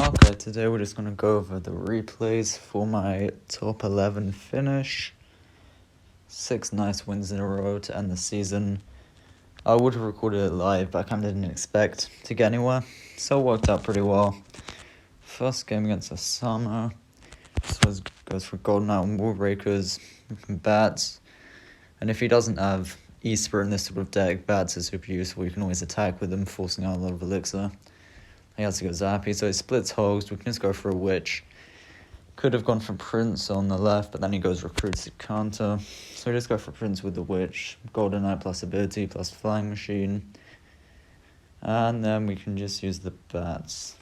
Okay, today we're just going to go over the replays for my top 11 finish. 6 nice wins in a row to end the season. I would have recorded it live, but I kind of didn't expect to get anywhere, so it worked out pretty well. First game against Osama. This goes for Golden Mountain Wallbreakers, Bats. And if he doesn't have Esper in this sort of deck, Bats is super useful. You can always attack with them, forcing out a lot of Elixir. He has to go Zappy, so he splits Hogs. We can just go for a Witch. Could have gone for Prince on the left, but then he goes Recruits to counter. So we just go for Prince with the Witch. Golden Knight plus ability plus Flying Machine. And then we can just use the Bats.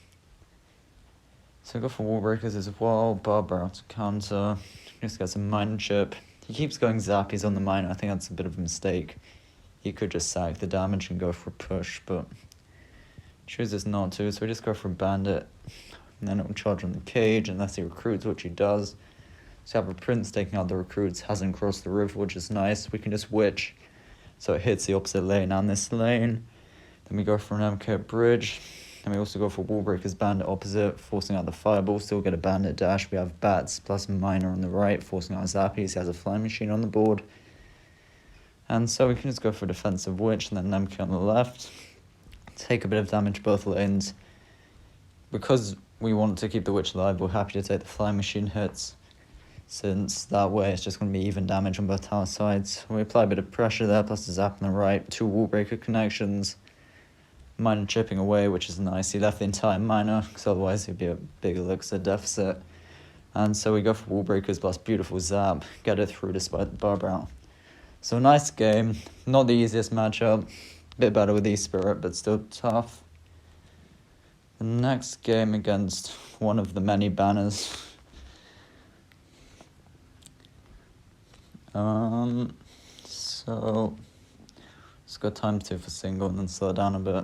So we go for Wallbreakers as well. Barbara to counter. Just get some Mine Chip. He keeps going Zappies on the Miner. I think that's a bit of a mistake. He could just sack the damage and go for a push, but chooses not to, so we just go for Bandit, and then it will charge on the cage unless he recruits, which he does. So you have a Prince taking out the recruits, hasn't crossed the river, which is nice. We can just Witch, so it hits the opposite lane and this lane. Then we go for an MK at bridge, and we also go for Wallbreakers Bandit opposite, forcing out the Fireball, still get a Bandit dash. We have Bats plus Miner on the right, forcing out Zappies. He has a Flying Machine on the board. And so we can just go for Defensive Witch, and then MK on the left. Take a bit of damage both lanes. Because we want to keep the Witch alive, we're happy to take the Flying Machine hits, since that way it's just going to be even damage on both tower sides. We apply a bit of pressure there, plus the Zap on the right, 2 Wallbreaker connections, Miner chipping away, which is nice. He left the entire Miner, because otherwise he'd be a big Elixir deficit. And so we go for Wallbreakers plus beautiful Zap, get it through despite the Barbara. So a nice game, not the easiest matchup. Bit better with E-Spirit, but still tough. The next game against one of the many banners. So let's go time 2 for single and then slow down a bit.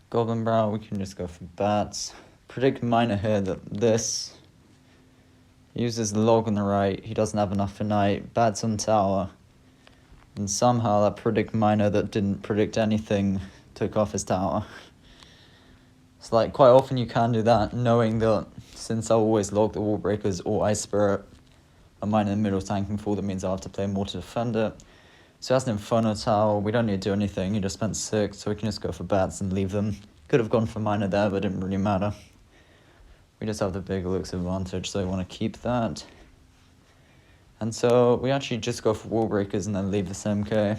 Golden Brow, we can just go for Bats. Predict Miner here that this uses the log on the right. He doesn't have enough for Knight. Bats on tower. And somehow that Predict Miner that didn't predict anything took off his tower. It's like quite often you can do that, knowing that since I always log the Wallbreakers or Ice Spirit, a Miner in the middle tanking full, that means I'll have to play more to defend it. So that's an Inferno Tower. We don't need to do anything. He just spent 6, so we can just go for Bats and leave them. Could have gone for Miner there, but it didn't really matter. We just have the big Elixir advantage, so we want to keep that. And so we actually just go for Wallbreakers and then leave this MK.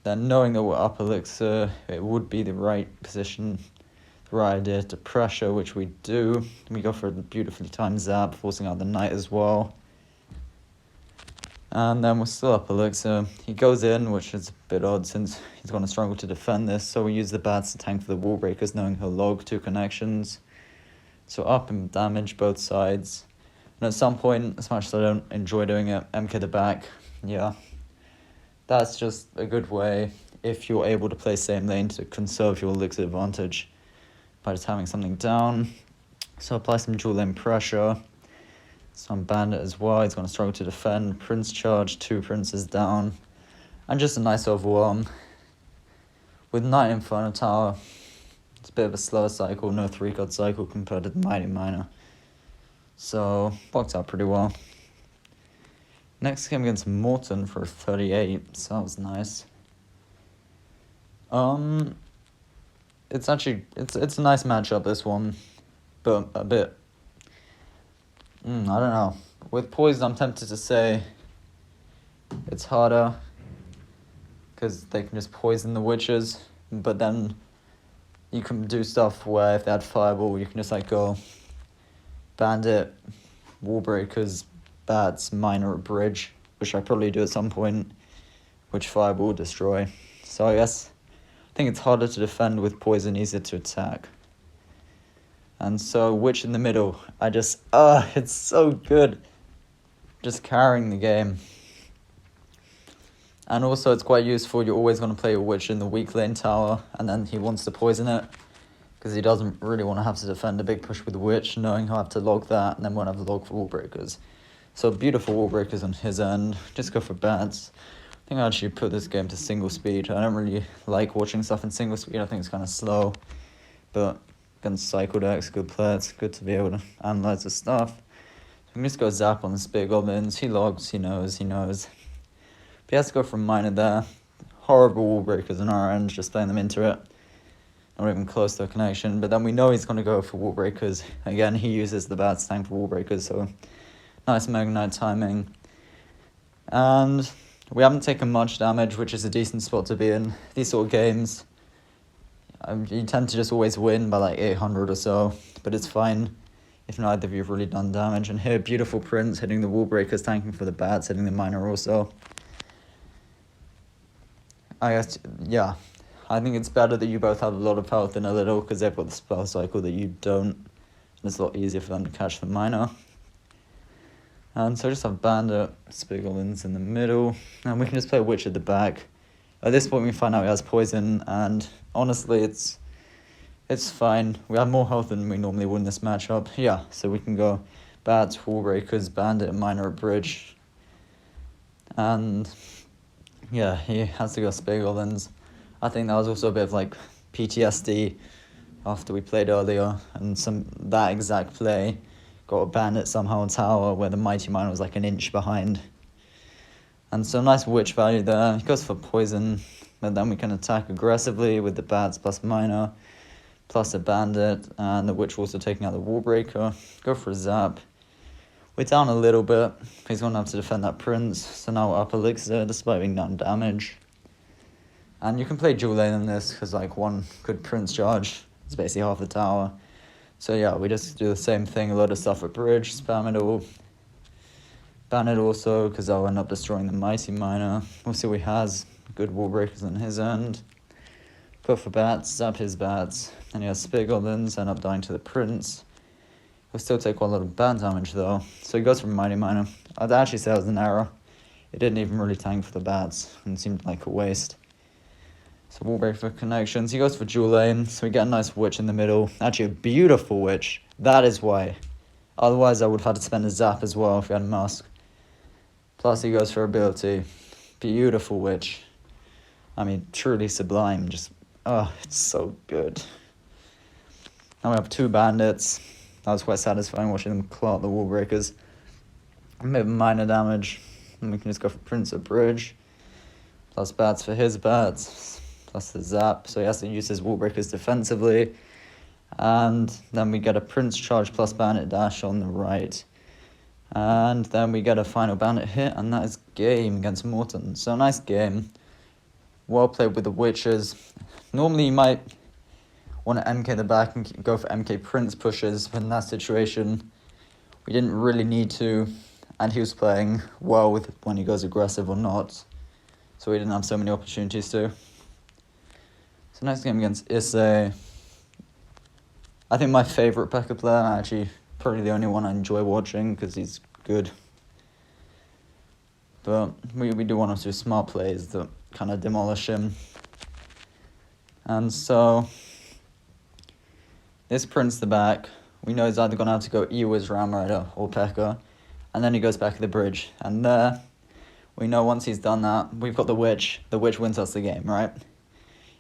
Then knowing that we're up Elixir, it would be the right position, the right idea to pressure, which we do. We go for a beautifully timed Zap, forcing out the Knight as well. And then we're still up Elixir. He goes in, which is a bit odd since he's going to struggle to defend this. So we use the Bats to tank for the Wallbreakers, knowing he'll log 2 connections. So up in damage both sides. And at some point, as much as I don't enjoy doing it, MK the back, yeah. That's just a good way, if you're able to play same lane, to conserve your Elixir advantage by just having something down. So apply some dual lane pressure. Some Bandit as well, he's going to struggle to defend. Prince charge, 2 Princes down. And just a nice overwhelm. With Knight Inferno Tower, it's a bit of a slower cycle, no 3-card cycle compared to the Mighty Miner. So, worked out pretty well. Next game against Morton for a 38, so that was nice. It's actually, it's a nice matchup, this one, but a bit, I don't know. With Poison, I'm tempted to say it's harder, because they can just poison the Witches, but then you can do stuff where if they had Fireball, you can just like go Bandit, Wallbreakers, Bats, Miner at bridge, which I probably do at some point, which Fireball will destroy. So I think it's harder to defend with Poison, easier to attack. And so Witch in the middle, it's so good. Just carrying the game. And also it's quite useful, you're always going to play a Witch in the weak lane tower, and then he wants to poison it, because he doesn't really want to have to defend a big push with the Witch, knowing he'll have to log that, and then won't have the log for Wallbreakers. So beautiful Wallbreakers on his end. Just go for Bats. I think I actually put this game to single speed. I don't really like watching stuff in single speed. I think it's kind of slow. But against Cycle decks, good player. It's good to be able to analyze the stuff. So we can just go zap on the Spear Goblins. He logs, he knows. But he has to go for minor there. Horrible wall breakers on our end, just playing them into it. Not even close to a connection, but then we know he's going to go for wall breakers. Again, he uses the bats tank for wall breakers, so nice Mega Knight timing. And we haven't taken much damage, which is a decent spot to be in. These sort of games, you tend to just always win by like 800 or so, but it's fine if neither of you have really done damage. And here, beautiful Prince hitting the wall breakers, tanking for the bats, hitting the minor also. I guess, yeah. I think it's better that you both have a lot of health and a little, because they've got the spell cycle that you don't. And it's a lot easier for them to catch the minor. And so just have Bandit, Spear Goblins in the middle, and we can just play Witch at the back. At this point we find out he has poison, and honestly it's fine. We have more health than we normally would in this matchup. Yeah, so we can go Bats, Wall Breakers, Bandit, minor at bridge. And yeah, he has to go Spear Goblins. I think that was also a bit of like PTSD after we played earlier, and that exact play got a Bandit somehow on tower where the Mighty Miner was like an inch behind. And so nice Witch value there. He goes for poison, but then we can attack aggressively with the bats plus minor, plus a Bandit, and the Witch also taking out the Wall Breaker. Go for a zap. We're down a little bit. He's going to have to defend that Prince, so now we're up Elixir despite being down damage. And you can play dual lane in this, because like one good Prince charge is basically half the tower. So yeah, we just do the same thing, a lot of stuff at bridge, spam it all. Ban it also, because I'll end up destroying the Mighty Miner. We'll see what he has. Good wall breakers on his end. Put for bats, zap his bats. And he has Spear Goblins, end up dying to the Prince. He'll still take quite a lot of ban damage though. So he goes for Mighty Miner. I'd actually say that was an error. It didn't even really tank for the bats, and it seemed like a waste. So wall break for connections. He goes for dual lane, so we get a nice Witch in the middle. Actually, a beautiful Witch. That is why. Otherwise, I would have had to spend a zap as well if we had a mask. Plus, he goes for ability. Beautiful Witch. I mean, truly sublime. Just, oh, it's so good. Now we have two Bandits. That was quite satisfying watching them claw out the wall breakers. Maybe minor damage. And we can just go for Prince at bridge. Plus bats for his bats. Plus the zap, so he has to use his wall breakers defensively. And then we get a Prince charge plus Bandit dash on the right. And then we get a final Bandit hit, and that is game against Morton. So nice game. Well played with the Witches. Normally you might want to MK the back and go for MK Prince pushes, but in that situation we didn't really need to. And he was playing well with when he goes aggressive or not. So we didn't have so many opportunities to. So next game against Issei. I think my favourite Pekka player, actually probably the only one I enjoy watching because he's good. But we do one or two smart plays that kind of demolish him. And so this Prince the back, we know he's either going to have to go Ewiz, Ram Rider or Pekka. And then he goes back to the bridge. And there, we know once he's done that, we've got the Witch. The Witch wins us the game, right?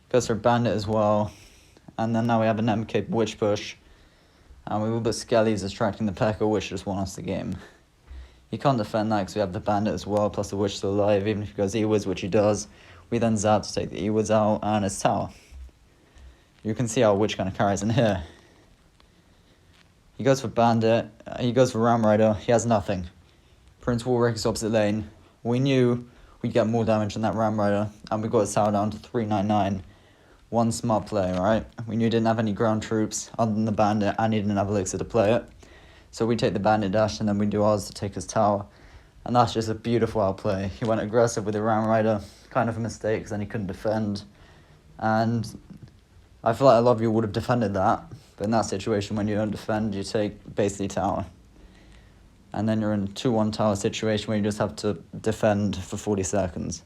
Goes for Bandit as well. And then now we have an MK Witch push. And we will put Skelly's distracting the Pekka, which just won us the game. He can't defend that because we have the Bandit as well, plus the Witch still alive, even if he goes Ewiz, which he does. We then zap to take the Ewiz out, and it's tower. You can see how Witch kind of carries in here. He goes for Bandit, he goes for Ram Rider, he has nothing. Prince Wallbreaker's opposite lane. We knew we'd get more damage than that Ram Rider, and we got his tower down to 399. One smart play, right? We knew he didn't have any ground troops other than the Bandit, and he didn't have Elixir to play it. So we take the Bandit dash, and then we do ours to take his tower. And that's just a beautiful outplay. He went aggressive with the Ram Rider, kind of a mistake, because then he couldn't defend. And I feel like a lot of you would have defended that, but in that situation, when you don't defend, you take basically tower. And then you're in a 2-1 tower situation where you just have to defend for 40 seconds.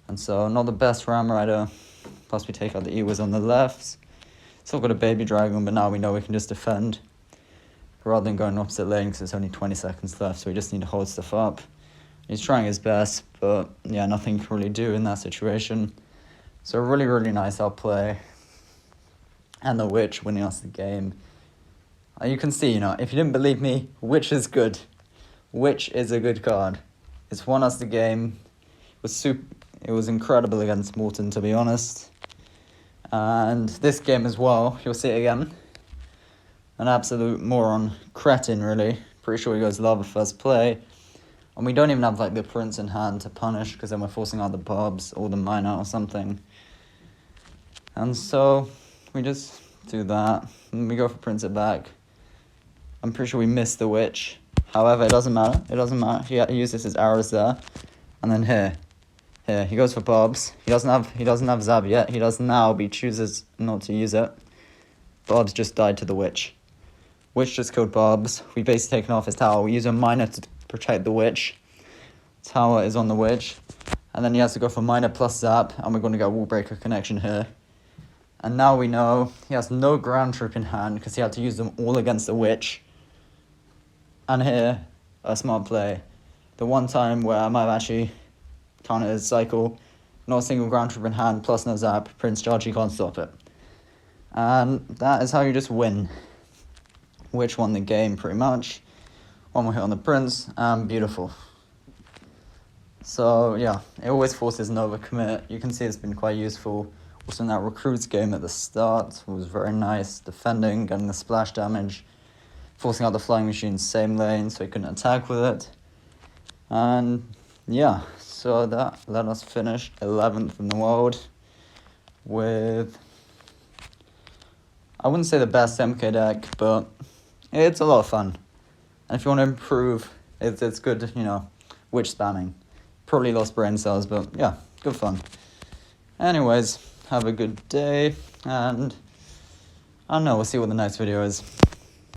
And so, not the best Ram Rider. Plus we take out the Ewiz on the left. Still got a Baby Dragon, but now we know we can just defend. Rather than going opposite lane, because there's only 20 seconds left, so we just need to hold stuff up. He's trying his best, but yeah, nothing can really do in that situation. So really, really nice outplay. and the Witch winning us the game. You can see, if you didn't believe me, Witch is good. Witch is a good card. It's won us the game. It was incredible against Morton, to be honest. And this game as well, you'll see it again. An absolute moron. Cretin, really. Pretty sure he goes lava first play. And we don't even have the Prince in hand to punish, because then we're forcing out the Bobs or the Miner or something. And so we just do that. And we go for Prince it back. I'm pretty sure we missed the Witch. However, it doesn't matter. He uses his arrows there. And then here, he goes for Bobs. He doesn't have Zab yet. He does now, but he chooses not to use it. Bobs just died to the Witch. Witch just killed Bobs. We basically taken off his tower. We use a Miner to protect the Witch. Tower is on the Witch. And then he has to go for Miner plus Zap, and we're going to get a Wall Breaker connection here. And now we know he has no ground troop in hand, because he had to use them all against the Witch. And here, a smart play. The one time where I might have actually counted his cycle, not a single ground troop in hand, plus no Zap, Prince Charge, he can't stop it. And that is how you just win. Witch won the game, pretty much. One more hit on the Prince, and beautiful. So, yeah, it always forces an overcommit. You can see it's been quite useful. Also in that Recruits game at the start, it was very nice. Defending, getting the splash damage, forcing out the Flying Machine same lane so he couldn't attack with it. And, yeah, so that let us finish 11th in the world with, I wouldn't say the best MK deck, but it's a lot of fun. And if you want to improve, it's good, Witch spamming. Probably lost brain cells, but yeah, good fun. Anyways, have a good day, and I don't know, we'll see what the next video is.